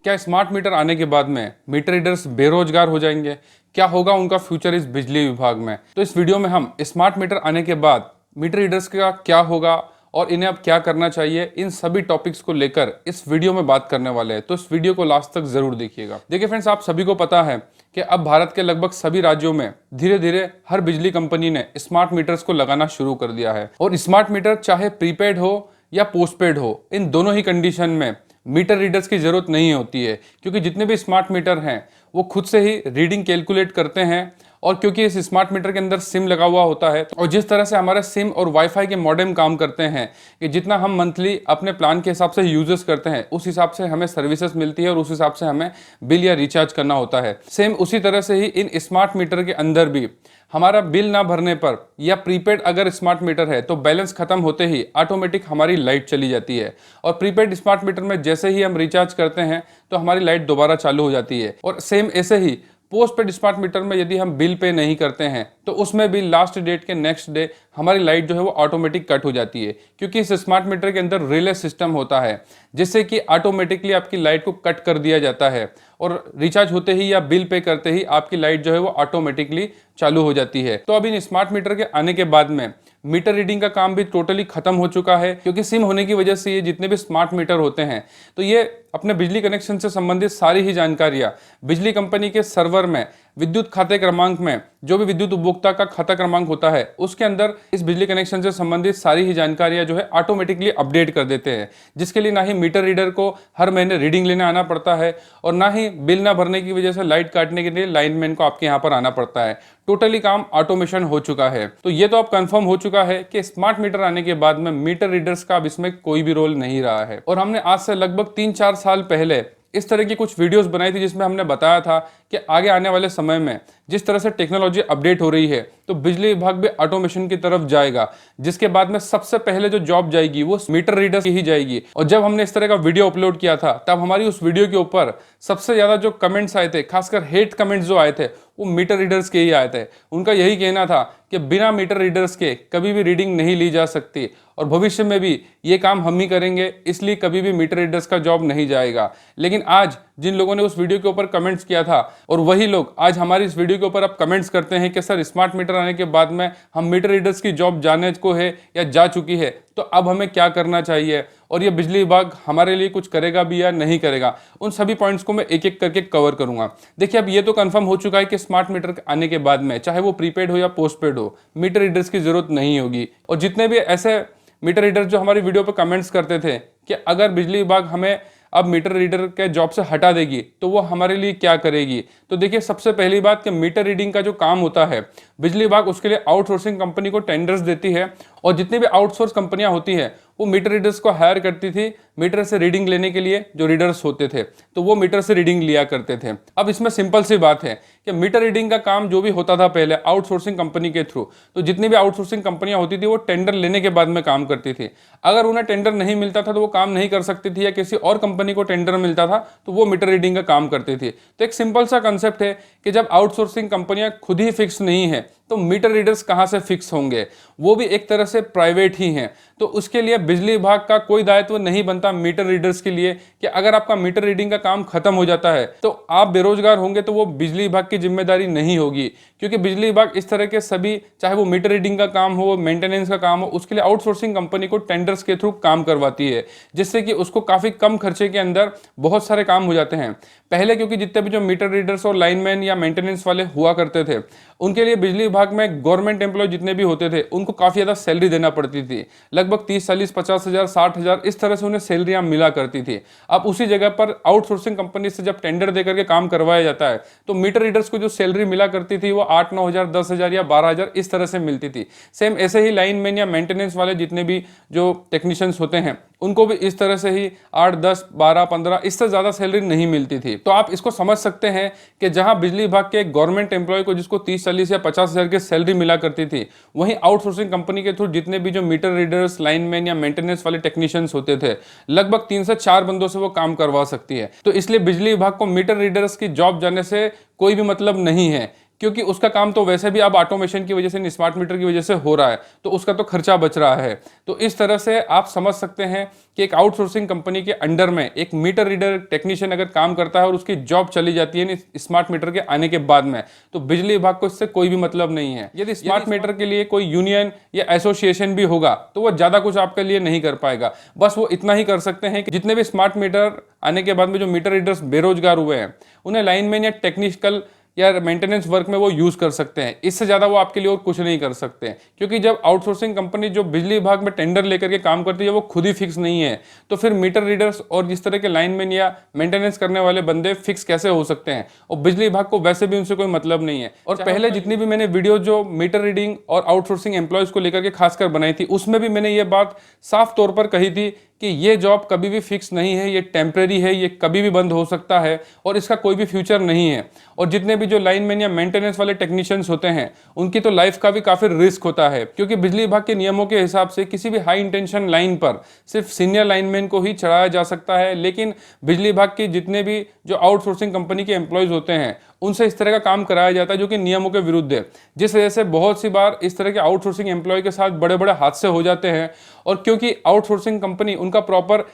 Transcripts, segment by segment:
क्या smart meter आने के बाद में मीटर रीडर्स बेरोजगार हो जाएंगे? क्या होगा उनका फ्यूचर इस बिजली विभाग में? तो इस वीडियो में हम स्मार्ट मीटर आने के बाद मीटर रीडर्स का क्या होगा और इन्हें अब क्या करना चाहिए, इन सभी टॉपिक्स को लेकर इस वीडियो में बात करने वाले हैं। तो इस वीडियो को लास्ट तक जरूर देखिएगा। देखिए फ्रेंड्स, आप सभी को पता है कि अब भारत के लगभग सभी राज्यों में धीरे धीरे हर बिजली कंपनी ने स्मार्ट मीटर्स को लगाना शुरू कर दिया है। और स्मार्ट मीटर चाहे प्रीपेड हो या पोस्टपेड हो, इन दोनों ही कंडीशन में मीटर रीडर्स की जरूरत नहीं होती है, क्योंकि जितने भी स्मार्ट मीटर हैं वो खुद से ही रीडिंग कैलकुलेट करते हैं। और क्योंकि इस स्मार्ट मीटर के अंदर सिम लगा हुआ होता है और जिस तरह से हमारे सिम और वाईफाई के मॉडेम काम करते हैं कि जितना हम मंथली अपने प्लान के हिसाब से यूजेस करते हैं उस हिसाब से हमें सर्विसेज मिलती है और उस हिसाब से हमें बिल या रिचार्ज करना होता है। सेम उसी तरह से ही इन स्मार्ट मीटर के अंदर भी हमारा बिल ना भरने पर या प्रीपेड अगर स्मार्ट मीटर है तो बैलेंस खत्म होते ही ऑटोमेटिक हमारी लाइट चली जाती है। और प्रीपेड स्मार्ट मीटर में जैसे ही हम रिचार्ज करते हैं तो हमारी लाइट दोबारा चालू हो जाती है। और सेम ऐसे ही पोस्ट पेड स्मार्ट मीटर में यदि हम बिल पे नहीं करते हैं तो उसमें भी लास्ट डेट के नेक्स्ट डे हमारी लाइट जो है वो ऑटोमेटिक कट हो जाती है, क्योंकि इस स्मार्ट मीटर के अंदर रिले सिस्टम होता है जिससे कि ऑटोमेटिकली आपकी लाइट को कट कर दिया जाता है और रिचार्ज होते ही या बिल पे करते ही आपकी लाइट जो है वो ऑटोमेटिकली चालू हो जाती है। तो अब इन स्मार्ट मीटर के आने के बाद में मीटर रीडिंग का काम भी टोटली खत्म हो चुका है, क्योंकि सिम होने की वजह से ये जितने भी स्मार्ट मीटर होते हैं तो ये अपने बिजली कनेक्शन से संबंधित सारी ही जानकारियां बिजली कंपनी के सर्वर में विद्युत खाते क्रमांक में, जो भी विद्युत उपभोक्ता का खाता क्रमांक होता है उसके अंदर इस बिजली कनेक्शन से संबंधित सारी ही जानकारियां जो है ऑटोमेटिकली अपडेट कर देते हैं, जिसके लिए ना ही मीटर रीडर को हर महीने रीडिंग लेने आना पड़ता है और ना ही बिल ना भरने की वजह से लाइट काटने के लिए लाइनमैन को आपके यहाँ पर आना पड़ता है। टोटली काम ऑटोमेशन हो चुका है। तो ये तो अब कंफर्म हो चुका है कि स्मार्ट मीटर आने के बाद में मीटर रीडर्स का अब इसमें कोई भी रोल नहीं रहा है। और हमने आज से लगभग 3-4 साल पहले इस तरह की कुछ वीडियोस बनाई थी जिसमें हमने बताया था कि आगे आने वाले समय में जिस तरह से टेक्नोलॉजी अपडेट हो रही है तो बिजली विभाग भी ऑटोमेशन की तरफ जाएगा, जिसके बाद में सबसे पहले जो जॉब जाएगी वो मीटर रीडर्स की ही जाएगी। और जब हमने इस तरह का वीडियो अपलोड किया था तब हमारी उस वीडियो के ऊपर सबसे ज्यादा जो कमेंट्स आए थे, खासकर हेट कमेंट्स जो आए थे, वो मीटर रीडर्स के ही आए थे। उनका यही कहना था कि बिना मीटर रीडर्स के कभी भी रीडिंग नहीं ली जा सकती और भविष्य में भी ये काम हम ही करेंगे, इसलिए कभी भी मीटर रीडर्स का जॉब नहीं जाएगा। लेकिन आज जिन लोगों ने उस वीडियो के ऊपर कमेंट्स किया था और वही लोग आज हमारी इस वीडियो के ऊपर अब कमेंट्स करते हैं कि सर स्मार्ट मीटर आने के बाद में हम मीटर रीडर्स की जॉब जाने को है या जा चुकी है, तो अब हमें क्या करना चाहिए और ये बिजली विभाग हमारे लिए कुछ करेगा भी या नहीं करेगा, उन सभी पॉइंट्स को मैं एक एक करके कवर करूंगा। देखिए, अब ये तो कंफर्म हो चुका है कि स्मार्ट मीटर आने के बाद में चाहे वो प्रीपेड हो या पोस्टपेड हो, मीटर रीडर्स की जरूरत नहीं होगी। और जितने भी ऐसे मीटर रीडर जो हमारी वीडियो पर कमेंट्स करते थे कि अगर बिजली विभाग हमें अब मीटर रीडर के जॉब से हटा देगी तो वो हमारे लिए क्या करेगी, तो देखिए सबसे पहली बात कि मीटर रीडिंग का जो काम होता है बिजली विभाग उसके लिए आउटसोर्सिंग कंपनी को टेंडर्स देती है और जितनी भी आउटसोर्स कंपनियां होती हैं वो मीटर रीडर्स को हायर करती थी मीटर से रीडिंग लेने के लिए। जो रीडर्स होते थे तो वो मीटर से रीडिंग लिया करते थे। अब इसमें सिंपल सी बात है कि मीटर रीडिंग का काम जो भी होता था पहले आउटसोर्सिंग कंपनी के थ्रू, तो जितनी भी आउटसोर्सिंग कंपनियां होती थी वो टेंडर लेने के बाद में काम करती थी। अगर उन्हें टेंडर नहीं मिलता था तो वो काम नहीं कर सकती थी, या किसी और कंपनी को टेंडर मिलता था तो वो मीटर रीडिंग का काम करती थी। तो एक सिंपल सा कंसेप्ट है कि जब आउटसोर्सिंग कंपनियां खुद ही फिक्स नहीं है तो मीटर रीडर्स कहां से फिक्स होंगे, वो भी एक तरह से प्राइवेट ही हैं। तो उसके लिए बिजली विभाग का कोई दायित्व नहीं बनता मीटर रीडर्स के लिए कि अगर आपका मीटर रीडिंग का काम खत्म हो जाता है तो आप बेरोजगार होंगे तो वो बिजली विभाग की जिम्मेदारी नहीं होगी, क्योंकि बिजली विभाग इस तरह के सभी, चाहे वो मीटर रीडिंग का काम हो, मेंटेनेंस का काम हो, उसके लिए आउटसोर्सिंग कंपनी को टेंडर्स के थ्रू काम करवाती है, जिससे कि उसको काफी कम खर्चे के अंदर बहुत सारे काम हो जाते हैं। पहले क्योंकि जितने भी जो मीटर रीडर्स और लाइनमैन या मेंटेनेंस वाले हुआ करते थे उनके लिए बिजली विभाग में गवर्नमेंट एम्प्लॉय जितने भी होते थे उनको काफी ज्यादा सैलरी देना पड़ती थी, लगभग 30-40, 50,000, 60,000 इस तरह से उन्हें सैलरियां मिला करती थी। अब उसी जगह पर आउटसोर्सिंग कंपनी से जब टेंडर देकर के काम करवाया जाता है तो मीटर रीडर्स को जो सैलरी मिला करती थी वो 8-9,000, 10,000 या 12,000 इस तरह से मिलती थी। सेम ऐसे ही लाइनमैन या मेंटेनेंस वाले जितने भी जो टेक्नीशियंस होते हैं उनको भी इस तरह से ही 8, 10, 12, 15 इससे ज्यादा सैलरी नहीं मिलती थी। तो आप इसको समझ सकते हैं कि जहां बिजली विभाग के गवर्नमेंट एम्प्लॉय को जिसको 30-40 या 50,000 की सैलरी मिला करती थी, वहीं आउटसोर्सिंग कंपनी के थ्रू जितने भी जो मीटर रीडर्स, लाइनमैन या मेंटेनेंस वाले टेक्नीशियंस होते थे लगभग 3 से 4 बंदों से वो काम करवा सकती है। तो इसलिए बिजली विभाग को मीटर रीडर्स की जॉब जाने से कोई भी मतलब नहीं है, क्योंकि उसका काम तो वैसे भी अब ऑटोमेशन की वजह से, स्मार्ट मीटर की वजह से हो रहा है, तो उसका तो खर्चा बच रहा है। तो इस तरह से आप समझ सकते हैं कि एक आउटसोर्सिंग कंपनी के अंडर में एक मीटर रीडर टेक्नीशियन अगर काम करता है और उसकी जॉब चली जाती है स्मार्ट मीटर के आने के बाद में, तो बिजली विभाग को इससे कोई भी मतलब नहीं है। यदि स्मार्ट मीटर के लिए कोई यूनियन या एसोसिएशन भी होगा तो वो ज्यादा कुछ आपके लिए नहीं कर पाएगा। बस वो इतना ही कर सकते हैं कि जितने भी स्मार्ट मीटर आने के बाद में जो मीटर रीडर्स बेरोजगार हुए हैं, उन्हें लाइनमैन या टेक्निकल या मेंटेनेंस वर्क में वो यूज कर सकते हैं। इससे ज्यादा वो आपके लिए और कुछ नहीं कर सकते, क्योंकि जब आउटसोर्सिंग कंपनी जो बिजली विभाग में टेंडर लेकर के काम करती है वो खुद ही फिक्स नहीं है, तो फिर मीटर रीडर्स और जिस तरह के लाइनमैन या मेंटेनेंस करने वाले बंदे फिक्स कैसे हो सकते हैं। और बिजली विभाग को वैसे भी उनसे कोई मतलब नहीं है। और पहले जितनी भी मैंने वीडियो जो मीटर रीडिंग और आउटसोर्सिंग एम्प्लॉयज को लेकर के खासकर बनाई थी, उसमें भी मैंने ये बात साफ तौर पर कही थी कि ये जॉब कभी भी फिक्स नहीं है, ये टेम्परेरी है, ये कभी भी बंद हो सकता है और इसका कोई भी फ्यूचर नहीं है। और जितने भी जो लाइनमैन या मेंटेनेंस वाले टेक्नीशियंस होते हैं, उनकी तो लाइफ का भी काफी रिस्क होता है, क्योंकि बिजली विभाग के नियमों के हिसाब से किसी भी हाई इंटेंशन लाइन पर सिर्फ सीनियर लाइनमैन को ही चढ़ाया जा सकता है। लेकिन बिजली विभाग के जितने भी जो आउटसोर्सिंग कंपनी के एम्प्लॉयज होते हैं, उनसे इस तरह का काम कराया जाता है जो कि नियमों के विरुद्ध है, जिस वजह से बहुत सी बार इस तरह के आउटसोर्सिंग एम्प्लॉय के साथ बड़े बड़े हादसे हो जाते हैं। और क्योंकि आउटसोर्सिंग कंपनी उनका प्रॉपर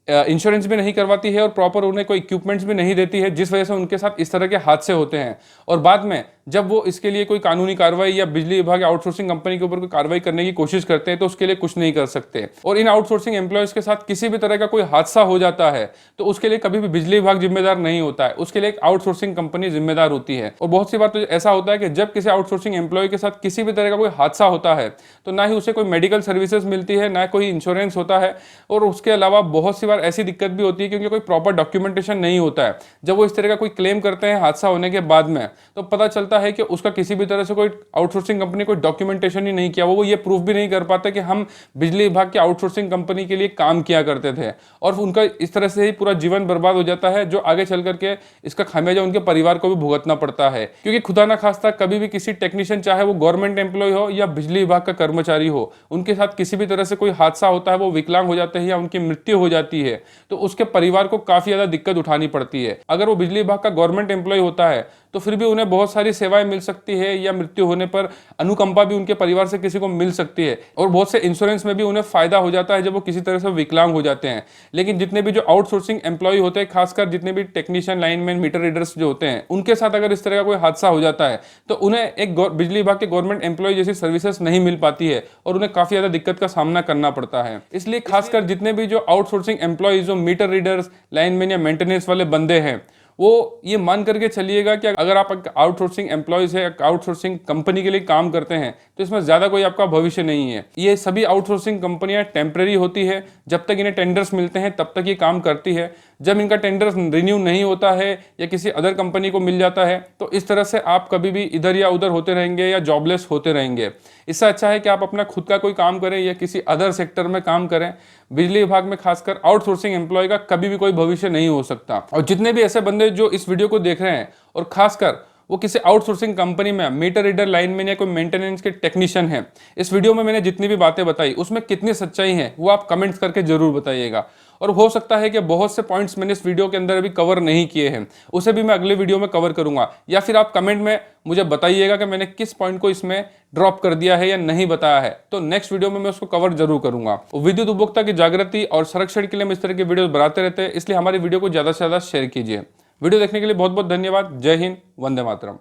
इंश्योरेंस भी नहीं करवाती है और प्रॉपर उन्हें कोई इक्विपमेंट्स भी नहीं देती है, जिस वजह से उनके साथ इस तरह के हादसे होते हैं। और बाद में जब वो इसके लिए कोई कानूनी कार्रवाई या बिजली विभाग आउटसोर्सिंग कंपनी के ऊपर कोई कार्रवाई करने की कोशिश करते हैं, तो उसके लिए कुछ नहीं कर सकते। और इन आउटसोर्सिंग एम्प्लॉयज के साथ किसी भी तरह का कोई हादसा हो जाता है तो उसके लिए कभी भी बिजली विभाग जिम्मेदार नहीं होता है, उसके लिए एक आउटसोर्सिंग कंपनी जिम्मेदार होती है। और बहुत सी बार तो ऐसा होता है कि जब किसी आउटसोर्सिंग एम्प्लॉय के साथ किसी भी तरह का कोई हादसा होता है, तो ना ही उसे कोई मेडिकल सर्विसेज मिलती है, ना कोई इंश्योरेंस होता है। और उसके अलावा बहुत सी बार ऐसी दिक्कत भी होती है क्योंकि कोई प्रॉपर डॉक्यूमेंटेशन नहीं होता है। जब वो इस तरह का कोई क्लेम करते हैं हादसा होने के बाद में, तो पता चलता है कि उसका किसी भी तरह से कोई आउटसोर्सिंग कंपनी कोई डॉक्यूमेंटेशन ही नहीं किया। वो ये प्रूफ भी नहीं कर पाते कि हम बिजली विभाग की आउटसोर्सिंग कंपनी के लिए काम किया करते थे, और उनका इस तरह से ही पूरा जीवन बर्बाद हो जाता है, जो आगे चल करके इसका खामियाजा उनके परिवार को भी भुगतना पड़ता है। क्योंकि खुदा ना खास्ता कभी भी किसी टेक्नीशियन, चाहे वो गवर्नमेंट एम्प्लॉय हो या बिजली विभाग का कर्मचारी हो, उनके साथ किसी भी तरह से कोई हादसा होता है, वो विकलांग हो जाते हैं या उनकी मृत्यु हो जाती है, तो उसके परिवार को काफी ज्यादा दिक्कत उठानी पड़ती है। अगर वो बिजली विभाग का गवर्नमेंट एम्प्लॉय होता है तो फिर भी उन्हें बहुत सारी सेवाएं मिल सकती है, या मृत्यु होने पर अनुकंपा भी उनके परिवार से किसी को मिल सकती है, और बहुत से इंश्योरेंस में भी उन्हें फायदा हो जाता है जब वो किसी तरह से विकलांग हो जाते हैं। लेकिन जितने भी जो आउटसोर्सिंग एम्प्लॉय होते हैं, खासकर जितने भी टेक्नीशियन, लाइनमैन, मीटर रीडर्स जो होते हैं, उनके साथ अगर इस तरह का कोई हादसा हो जाता है तो उन्हें एक बिजली विभाग के गवर्नमेंट एम्प्लॉय जैसी सर्विसेज नहीं मिल पाती है और उन्हें काफी ज्यादा दिक्कत का सामना करना पड़ता है। इसलिए खासकर जितने भी जो आउटसोर्सिंग एम्प्लॉय, जो मीटर रीडर्स, लाइनमैन या मेंटेनेंस वाले बंदे हैं, वो ये मान करके चलिएगा कि अगर आप आउटसोर्सिंग एम्प्लॉयज है, आउटसोर्सिंग कंपनी के लिए काम करते हैं, तो इसमें ज्यादा कोई आपका भविष्य नहीं है। ये सभी आउटसोर्सिंग कंपनियां टेम्परेरी होती है, जब तक इन्हें टेंडर्स मिलते हैं तब तक ये काम करती है। जब इनका टेंडर्स रिन्यू नहीं होता है या किसी अदर कंपनी को मिल जाता है, तो इस तरह से आप कभी भी इधर या उधर होते रहेंगे या जॉबलेस होते रहेंगे। इससे अच्छा है कि आप अपना खुद का कोई काम करें या किसी अदर सेक्टर में काम करें। बिजली विभाग में खासकर आउटसोर्सिंग एम्प्लॉय का कभी भी कोई भविष्य नहीं हो सकता। और जितने भी ऐसे बंदे जो इस वीडियो को देख रहे हैं और खासकर वो किसी आउटसोर्सिंग कंपनी में मीटर रीडर, लाइनमैन या कोई मेंटेनेंस के टेक्नीशियन है, इस वीडियो में मैंने जितनी भी बातें बताई उसमें कितनी सच्चाई है वो आप कमेंट्स करके जरूर बताइएगा। और हो सकता है कि बहुत से पॉइंट्स मैंने इस वीडियो के अंदर अभी कवर नहीं किए हैं, उसे भी मैं अगले वीडियो में कवर करूंगा, या फिर आप कमेंट में मुझे बताइएगा कि मैंने किस पॉइंट को इसमें ड्रॉप कर दिया है या नहीं बताया है, तो नेक्स्ट वीडियो में मैं उसको कवर जरूर करूंगा। विद्युत उपभोक्ता की जागृति और संरक्षण के लिए हम इस तरह के वीडियो बनाते रहते हैं, इसलिए हमारी वीडियो को ज्यादा से ज्यादा शेयर कीजिए। वीडियो देखने के लिए बहुत बहुत धन्यवाद। जय हिंद, वंदे मातरम।